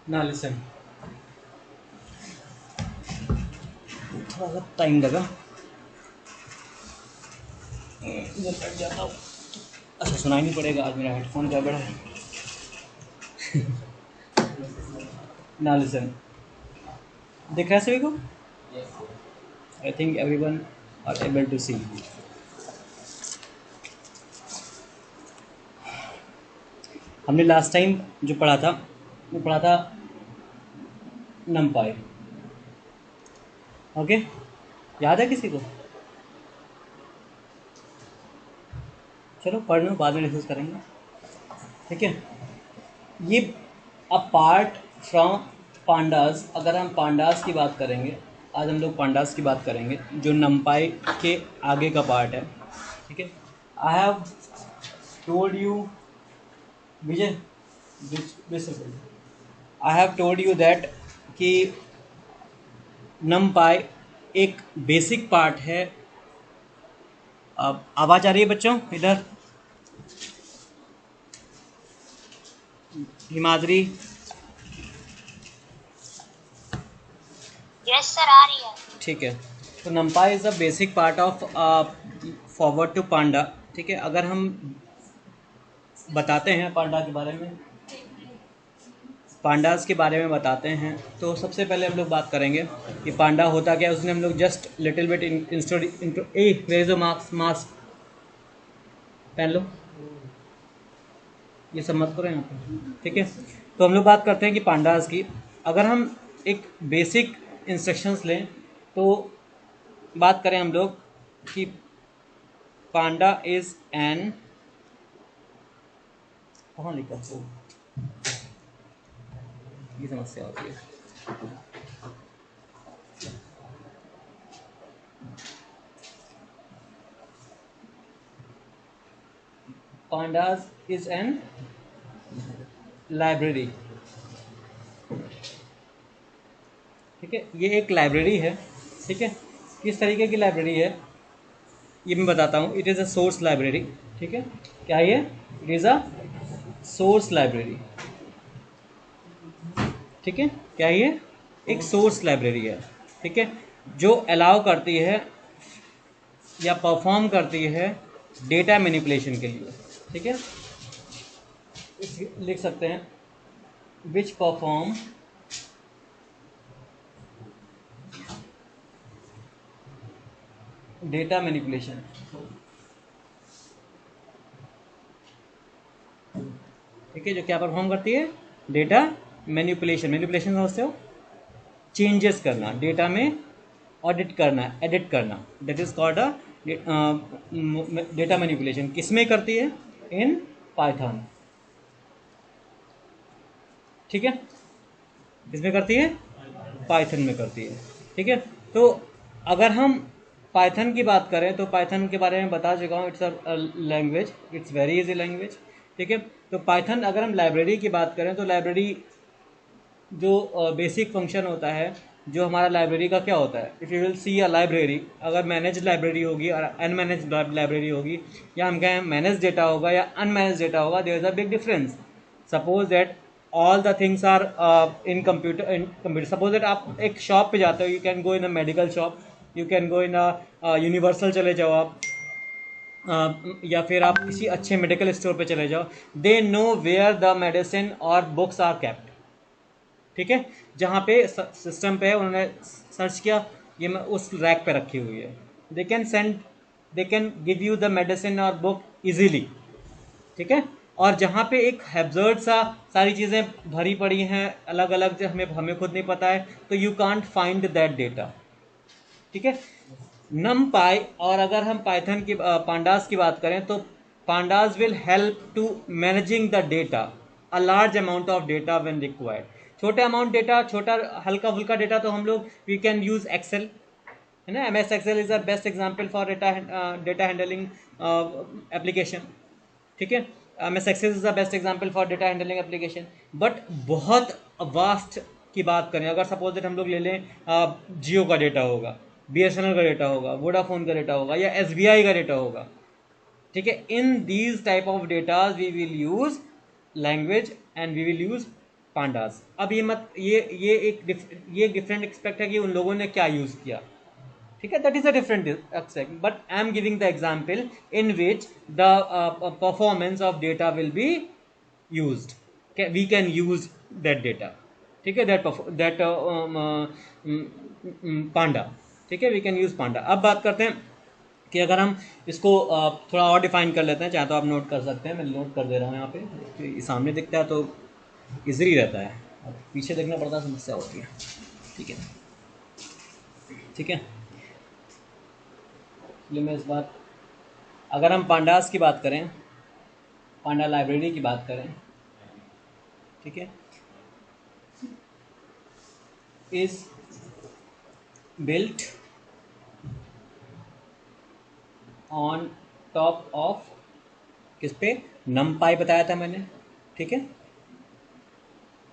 ना लिसन, थोड़ा सा टाइम लगा, इधर बैठ जाता हूँ। अच्छा सुनाई नहीं पड़ेगा, आज मेरा हेडफोन क्या बड़ा है। ना लिसन, दिख रहा है सभी को? I think everyone are able to see. हमने लास्ट टाइम जो पढ़ा था वो पढ़ा था नमपाई। ओके, याद है किसी को? चलो पढ़ लो, बाद में डिस्कस करेंगे। ठीक है, ये अपार्ट फ्रॉम पांडास, अगर हम पांडास की बात करेंगे, आज हम लोग पांडास की बात करेंगे जो नमपाई के आगे का पार्ट है। ठीक है, आई have told you Vijay, I have told you that कि नमपाई एक बेसिक पार्ट है। अब आवाज़ आ रही है बच्चों इधर? हिमाद्री? यस सर, आ रही है। ठीक है, तो NumPy is a basic part of forward to panda. ठीक है, अगर हम बताते हैं पांडा के बारे में, पांडास के बारे में बताते हैं, तो सबसे पहले हम लोग बात करेंगे कि पांडा होता क्या है। उसने हम लोग just little bit into a where is mask, mask पहन लो, ये सब मत करो यहाँ पे। ठीक है, तो हम लोग बात करते हैं कि पांडास की। अगर हम एक बेसिक इंस्ट्रक्शंस लें तो बात करें हम लोग कि पांडा इज एन, कहाँ लिखा है ये समस्या होती है। Pandas is an library. ठीक है, ये एक लाइब्रेरी है। ठीक है, किस तरीके की लाइब्रेरी है ये मैं बताता हूँ। It is a source library. ठीक है, क्या ये? It is a source library. ठीक है, क्या ये? एक सोर्स लाइब्रेरी है। ठीक है, जो अलाउ करती है या परफॉर्म करती है डेटा मैनिपुलेशन के लिए। ठीक है, लिख सकते हैं विच परफॉर्म डेटा मैनिपुलेशन। ठीक है, जो क्या परफॉर्म करती है? Data manipulation. मैनिपुलेशन समझते हो? चेंजेस करना डेटा में, ऑडिट करना, एडिट करना, that is called a data manipulation. किसमें करती है? In Python. ठीक है, किसमें करती है? पाइथन में करती है। ठीक है, तो अगर हम पाइथन की बात करें तो पाइथन के बारे में बता चुका हूँ। It's a language, it's very easy language. ठीक है, तो पाइथन, अगर हम लाइब्रेरी की बात करें तो लाइब्रेरी जो बेसिक फंक्शन होता है, जो हमारा लाइब्रेरी का क्या होता है, if you will see a library, अगर मैनेज लाइब्रेरी होगी और अनमैनेज लाइब्रेरी होगी, या हम कहें मैनेज डेटा होगा या अनमैनेज डेटा होगा, there is a big difference. Suppose that all the things are in computer. Suppose that आप एक शॉप पे जाते हो, you can go in a medical shop, you can go in a universal चले जाओ आप, या फिर आप किसी अच्छे मेडिकल स्टोर पे चले जाओ। They know where the medicine और बुक्स आर केप्ट। ठीक है, जहाँ पे सिस्टम पे है, उन्होंने सर्च किया, ये मैं उस रैक पे रखी हुई है। They can send, they can give you the medicine और बुक इजीली। ठीक है, और जहाँ पे एक हैब्जर्ड सा सारी चीज़ें भरी पड़ी हैं अलग अलग, जो हमें हमें खुद नहीं पता है, तो you can't find that data. ठीक है, नम पाई, और अगर हम पाइथन की पांडास की बात करें तो pandas will help to managing the data, a large amount of data when required. छोटे अमाउंट डेटा, छोटा हल्का फुल्का डेटा, तो हम लोग वी कैन यूज एक्सेल, है ना। M S Excel is the best example for data handling application. ठीक है, M S Excel is the best example for data handling application. But बहुत वास्ट की बात करें, अगर सपोज दैट हम लोग ले लें जियो का डेटा होगा, BSNL का डेटा होगा, वोडाफोन का डेटा होगा, या SBI का डेटा होगा। ठीक है, in these type of data we will use language and we will use pandas. अब ये मत ये एक डिफरेंट एक्सपेक्ट है कि उन लोगों ने क्या यूज किया, ठीक है, that is a different expect, but I am giving the example in which the performance of data will be used, we can use that data, ठीक है, दैट पांडा, ठीक है, वी कैन यूज पांडा। अब बात करते हैं कि अगर हम इसको थोड़ा और डिफाइन कर लेते हैं, चाहे तो आप नोट कर सकते हैं, मैं नोट कर दे रहा हूँ यहाँ पे, तो सामने दिखता है तो इजीली रहता है, अब पीछे देखना पड़ता है, समस्या होती है, ठीक है, ठीक है। इसलिए मैं इस बात, अगर हम पांडास की बात करें, पांडा लाइब्रेरी की बात करें, ठीक है, is built on top of, किस पे, नमपाई बताया था मैंने, ठीक है,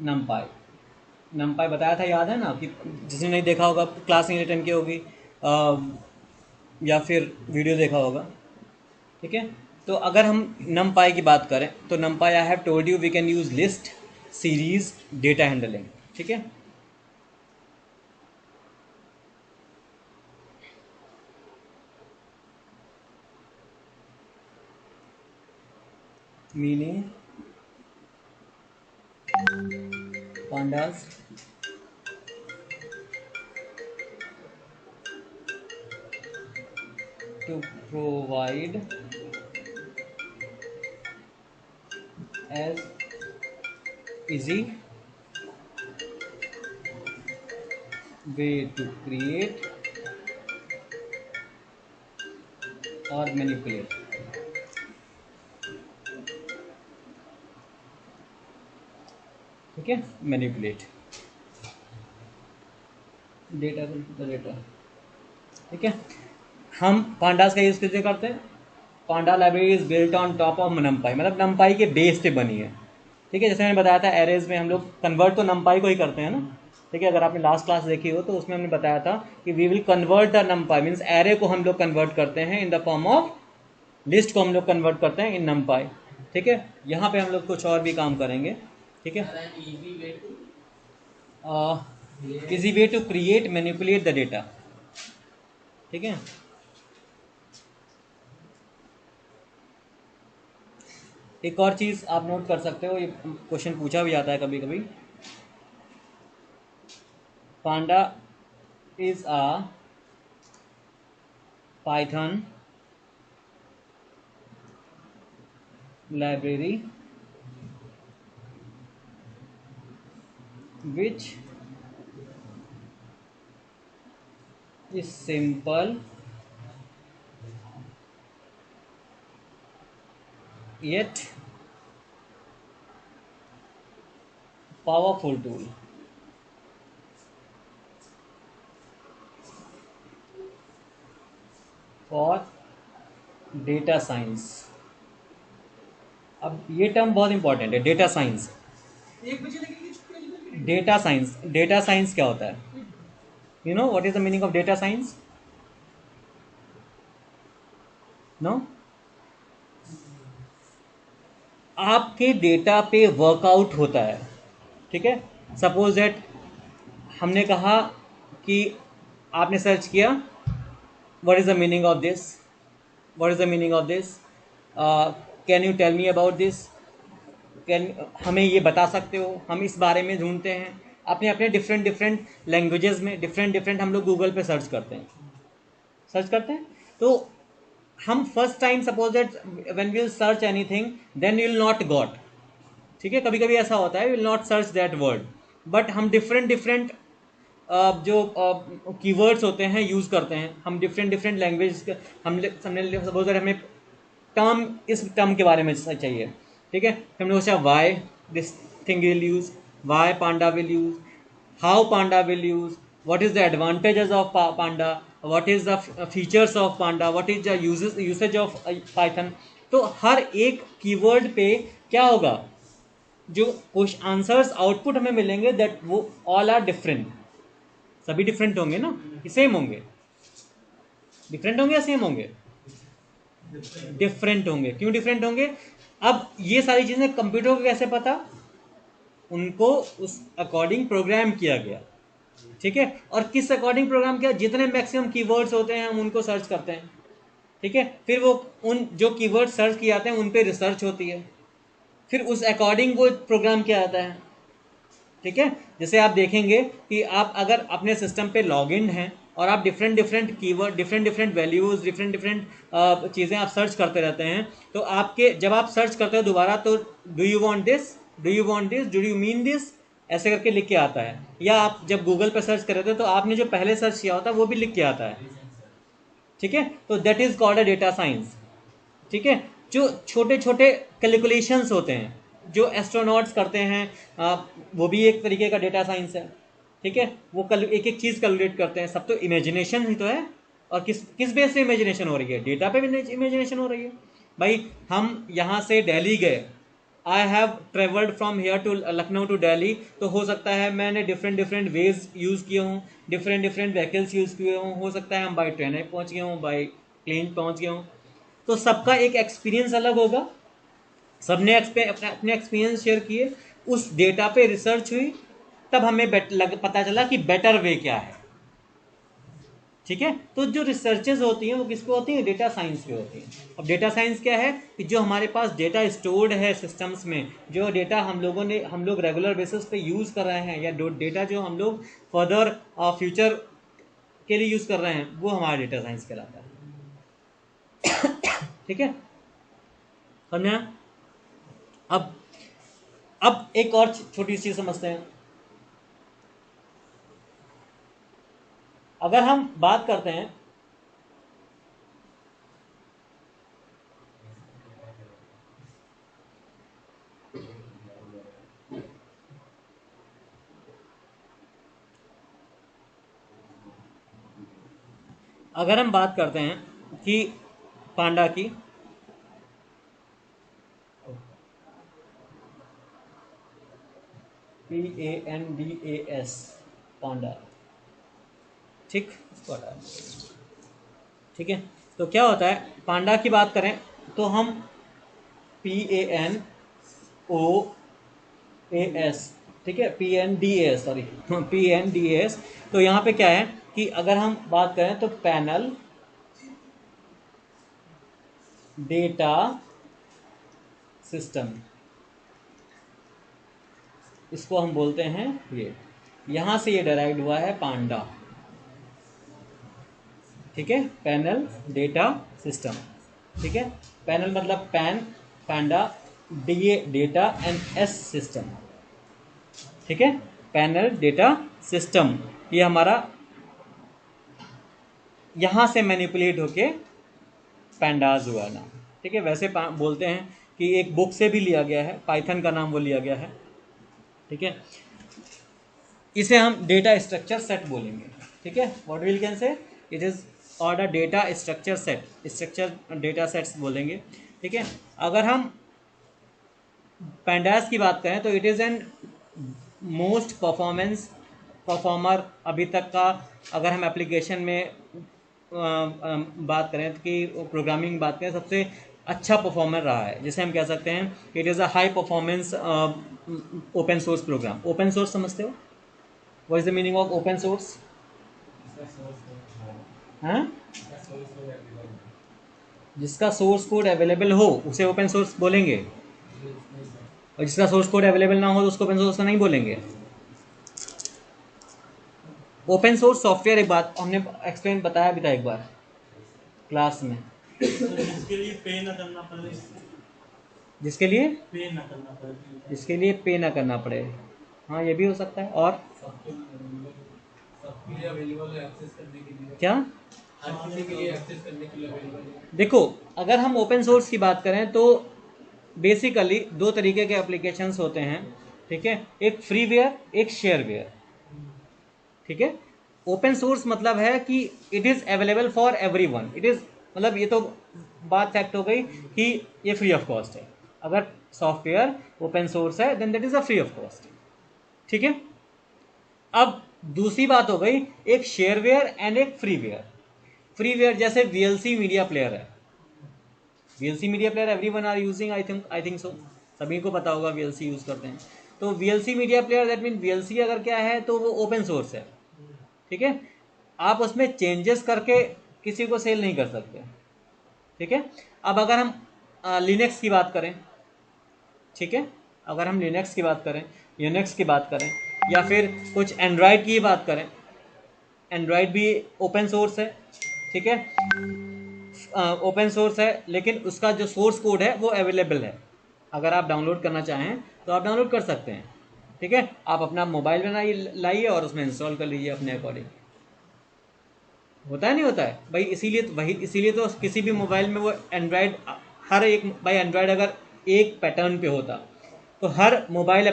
नमपाई, नमपाई बताया था, याद है ना, कि जिसने नहीं देखा होगा, क्लास नहीं अटेंड की होगी, या फिर वीडियो देखा होगा, ठीक है। तो अगर हम नमपाई की बात करें तो NumPy, I have told you we can use list, series, data handling, ठीक है। Meaning pandas to provide as easy way to create or manipulate, ठीक है, मैनिपुलेट डेटा, डेटा, ठीक है। हम पांडास का यूज कैसे करते हैं, panda library is built on top of NumPy, मतलब नमपाई के बेस पे बनी है, ठीक है। जैसे मैंने बताया था एरेज में हम लोग कन्वर्ट तो नमपाई को ही करते हैं ना, ठीक है, अगर आपने लास्ट क्लास देखी हो तो उसमें हमने बताया था कि we will convert the NumPy, means array को हम लोग कन्वर्ट करते हैं in the form of list, को हम लोग कन्वर्ट करते हैं इन नमपाई, ठीक है। यहाँ पे हम लोग कुछ और भी काम करेंगे, ठीक है, easy way to create manipulate the data, ठीक है। एक और चीज आप नोट कर सकते हो, ये क्वेश्चन पूछा भी जाता है कभी कभी, panda is a Python library which is simple yet powerful tool for data science। अब ये टर्म बहुत इंपॉर्टेंट है, data science, data science, data science क्या होता है, you know what is the meaning of data science, no, आपके data पे workout होता है, ठीक है। सपोज दैट हमने कहा कि आपने सर्च किया, what is the meaning of this, what is the meaning of this, can you tell me about this, can, हमें ये बता सकते हो, हम इस बारे में ढूंढते हैं अपने अपने डिफरेंट डिफरेंट लैंग्वेजेस में, डिफरेंट डिफरेंट हम लोग गूगल पे सर्च करते हैं, सर्च करते हैं। तो हम first time suppose that when we will search anything then you will not got, ठीक है, कभी कभी ऐसा होता है will not search that word, but हम डिफरेंट डिफरेंट जो कीवर्ड्स होते हैं यूज करते हैं, हम डिफरेंट डिफरेंट लैंग्वेज, हमने सपोज दैट हमें टर्म, इस टर्म के बारे में चाहिए, ठीक है, हमने सोचा why this thing will use, why panda will use, how Panda will use, what is the advantages of Panda, what is the features of Panda, what is the usage of Python. तो हर एक keyword पे क्या होगा, जो question answers output हमें मिलेंगे that वो all are different, सभी डिफरेंट होंगे ना, कि सेम होंगे, डिफरेंट होंगे या सेम होंगे, डिफरेंट होंगे। क्यों डिफरेंट होंगे, अब ये सारी चीजें कंप्यूटर को कैसे पता, उनको उस अकॉर्डिंग प्रोग्राम किया गया, ठीक है। और किस अकॉर्डिंग प्रोग्राम किया, जितने मैक्सिमम कीवर्ड्स होते हैं हम उनको सर्च करते हैं, ठीक है। फिर वो उन जो कीवर्ड सर्च किए जाते हैं उन पे रिसर्च होती है, फिर उस अकॉर्डिंग वो प्रोग्राम किया जाता है, ठीक है। जैसे आप देखेंगे कि आप अगर अपने सिस्टम पे लॉग इन हैं और आप different different keyword, different different values, different different चीज़ें आप सर्च करते रहते हैं, तो आपके जब आप सर्च करते हो दोबारा, तो do you want this, do you want this, do you mean this, ऐसे करके लिख के आता है। या आप जब गूगल पे सर्च कर रहे थे तो आपने जो पहले सर्च किया होता है वो भी लिख के आता है, ठीक है। तो that is called a data science, ठीक है। जो छोटे छोटे कैलकुलेशंस होते हैं जो एस्ट्रोनॉट्स करते हैं, वो भी एक तरीके का डेटा साइंस है, ठीक है। वो एक एक चीज़ कैलकुलेट करते हैं, सब तो इमेजिनेशन ही तो है। और किस किस बेस पे इमेजिनेशन हो रही है, डेटा पे भी इमेजिनेशन हो रही है। भाई हम यहाँ से दिल्ली गए, I have travelled from here to Lucknow to Delhi, तो हो सकता है मैंने डिफरेंट डिफरेंट वेज यूज़ किए हूँ, डिफरेंट डिफरेंट व्हीकल्स यूज़ किए हूँ, हो सकता है हम बाई ट्रेन पहुँच गए हूँ, बाई प्लेन पहुँच गए हूँ। तो सबका एक एक्सपीरियंस अलग होगा, सबने अपने एक्सपीरियंस शेयर किए, उस डेटा पे रिसर्च हुई, तब हमें पता चला कि बेटर वे क्या है, ठीक है। तो जो रिसर्चेज होती हैं वो किस पे होती हैं, डेटा साइंस पे होती हैं। अब डेटा साइंस क्या है कि जो हमारे पास डेटा स्टोर्ड है सिस्टम्स में, जो डेटा हम लोग रेगुलर बेसिस पे यूज़ कर रहे हैं, या डेटा जो हम लोग फर्दर फ्यूचर के लिए यूज़ कर रहे हैं, वो हमारा डेटा साइंस कहलाता है, ठीक है। समझा। अब एक और छोटी चीज समझते हैं। अगर हम बात करते हैं, अगर हम बात करते हैं कि पांडा की, PANDAS, पांडा, ठीक, ठीक है। तो क्या होता है, पांडा की बात करें तो हम PANOAS, ठीक है, PNDAS, सॉरी PNDAS। तो यहाँ पे क्या है कि अगर हम बात करें तो पैनल डेटा सिस्टम, इसको हम बोलते हैं, ये यहाँ से ये डेराइव्ड हुआ है पांडा, ठीक है। पैनल डेटा सिस्टम, ठीक है। पैनल मतलब pan, Panda, DA data and S system, ठीक है। पैनल डेटा सिस्टम ये हमारा यहाँ से मैनिपुलेट होके पैंडाज हुआ नाम, ठीक है। वैसे बोलते हैं कि एक बुक से भी लिया गया है, पाइथन का नाम वो लिया गया है, ठीक है। इसे हम डेटा स्ट्रक्चर सेट बोलेंगे, ठीक है। What will can say, it is और the data structure set, structure data sets बोलेंगे, ठीक है। अगर हम पैंडास की बात करें तो it is an most performer अभी तक का, अगर हम एप्लीकेशन में बात करें कि प्रोग्रामिंग बात करें, सबसे अच्छा परफॉर्मर रहा है, जिसे हम कह सकते हैं it is a high performance open source program. Open source समझते हो, what is the meaning of open source? हाँ, जिसका सोर्स कोड अवेलेबल हो उसे ओपन सोर्स बोलेंगे, और जिसका सोर्स कोड अवेलेबल ना हो तो उसको ओपन सोर्स नहीं बोलेंगे। ओपन सोर्स सॉफ्टवेयर, एक बात हमने एक्सप्लेन बताया भी था एक बार क्लास में, जिसके लिए पे ना करना पड़े, जिसके लिए पे ना करना पड़े, जिसके लिए पे ना करना पड़े, हाँ ये भी हो सकता है। और सबके लिए अवेलेबल है, एक्सेस करने के लिए, क्या, हर किसी के लिए एक्सेस करने के लिए अवेलेबल है। देखो अगर हम ओपन सोर्स की बात करें तो बेसिकली दो तरीके के एप्लीकेशंस होते हैं, ठीक है। एक फ्रीवेयर, एक शेयरवेयर, ठीक है। ओपन सोर्स मतलब है कि it is available for everyone, it is मतलब ये तो बात फैक्ट हो गई कि ये फ्री ऑफ कॉस्ट है। अगर सॉफ्टवेयर ओपन सोर्स है then that is a free of cost, ठीक है। अब दूसरी बात हो गई एक शेयरवेयर एंड एक फ्रीवेयर। फ्रीवेयर जैसे VLC मीडिया प्लेयर है, VLC media player everyone are using, I think so, सभी को पता होगा VLC यूज़ करते हैं। तो VLC media player that mean VLC अगर क्या है तो वो ओपन सोर्स है, ठीक है। आप उसमें चेंजेस करके किसी को सेल नहीं कर सकते, ठीक है। अब अगर हम लिनक्स की बात करें, ठीक है, अगर हम लिनक्स की बात करें, यूनिक्स की बात करें, या फिर कुछ एंड्रॉयड की बात करें, एंड्रॉयड भी ओपन सोर्स है, ठीक है, ओपन सोर्स है, लेकिन उसका जो सोर्स कोड है वो अवेलेबल है। अगर आप डाउनलोड करना चाहें तो आप डाउनलोड कर सकते हैं, ठीक है। आप अपना मोबाइल में लाइए और उसमें इंस्टॉल कर लीजिए अपने अकॉर्डिंग। होता है नहीं होता है भाई, इसीलिए तो वही, इसीलिए तो किसी भी मोबाइल में वो एंड्रॉयड, हर एक भाई एंड्रॉयड अगर एक पैटर्न पे होता तो हर मोबाइल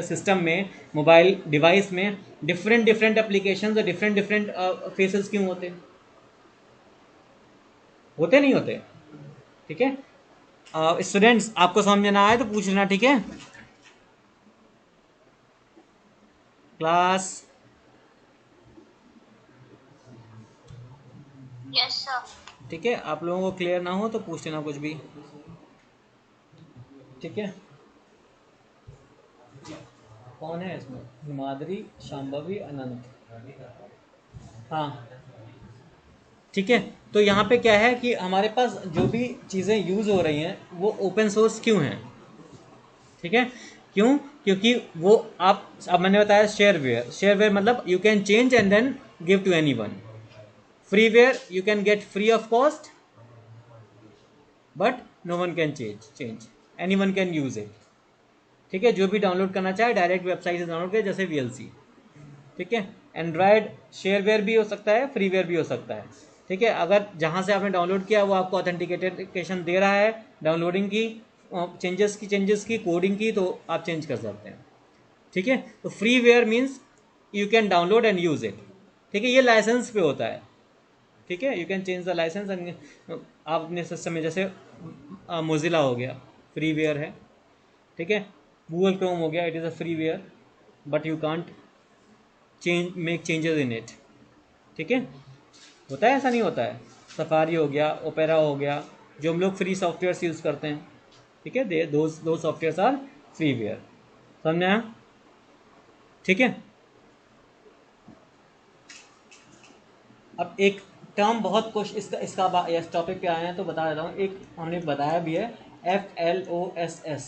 सिस्टम में, मोबाइल डिवाइस में डिफरेंट डिफरेंट एप्लीकेशन और डिफरेंट डिफरेंट फेसेस क्यों होते, होते नहीं होते, ठीक है। स्टूडेंट्स आपको समझ में ना आए तो पूछ लेना, ठीक है। Class yes sir. ठीक है, आप लोगों को क्लियर ना हो तो पूछ लेना कुछ भी, ठीक है। कौन है इसमें? हिमाद्री, शांभवी, अनंत, हाँ, ठीक है। तो यहाँ पे क्या है कि हमारे पास जो भी चीज़ें यूज़ हो रही हैं वो ओपन सोर्स क्यों हैं, ठीक है। क्यों? क्योंकि वो आप, अब मैंने बताया शेयरवेयर, शेयरवेयर मतलब you can change and then give to any one. Freeware you can get free of cost but no one can change, any one can use it, ठीक है। जो भी डाउनलोड करना चाहे डायरेक्ट वेबसाइट से download करे, जैसे VLC, ठीक है। एंड्रॉयड शेयरवेयर भी हो सकता है, फ्रीवेयर भी हो सकता है, ठीक है। अगर जहाँ से आपने डाउनलोड किया वो आपको ऑथेंटिकेशन दे रहा है डाउनलोडिंग की, चेंजेस की कोडिंग की, तो आप चेंज कर सकते हैं, ठीक है। तो freeware means you can download and use it, ठीक है। ये लाइसेंस पे होता है, ठीक है। You can change the licence and आप अपने सिस्टम में, जैसे मोजिला हो गया, फ्रीवेयर है, ठीक है। गूगल क्रोम हो गया, it is a freeware but you can't make changes in it, ठीक है। होता है, ऐसा नहीं होता है। सफारी हो गया, ओपेरा हो गया, जो हम लोग फ्री सॉफ्टवेयर यूज़ करते हैं, ठीक है, दो सॉफ्टवेयर आर फ्रीवेयर। समझ में आया? ठीक है। अब एक टर्म बहुत कुछ इसका इस टॉपिक पे आए हैं तो बता देता हूँ। एक हमने बताया भी है, FLOSS,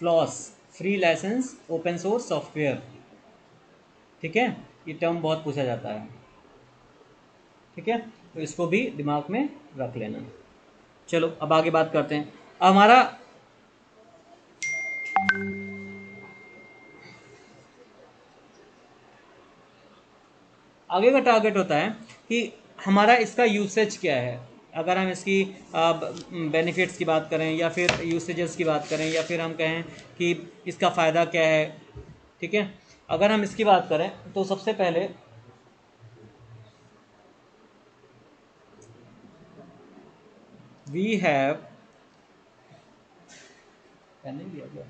FLOSS, free licence open source software, ठीक है। ये टर्म बहुत पूछा जाता है, ठीक है, तो इसको भी दिमाग में रख लेना। चलो अब आगे बात करते हैं। अब हमारा आगे का टारगेट होता है कि हमारा इसका यूसेज क्या है। अगर हम इसकी बेनिफिट्स की बात करें, या फिर यूसेजेस की बात करें, या फिर हम कहें कि इसका फ़ायदा क्या है, ठीक है। अगर हम इसकी बात करें तो सबसे पहले वी हैव, नहीं दिया गया,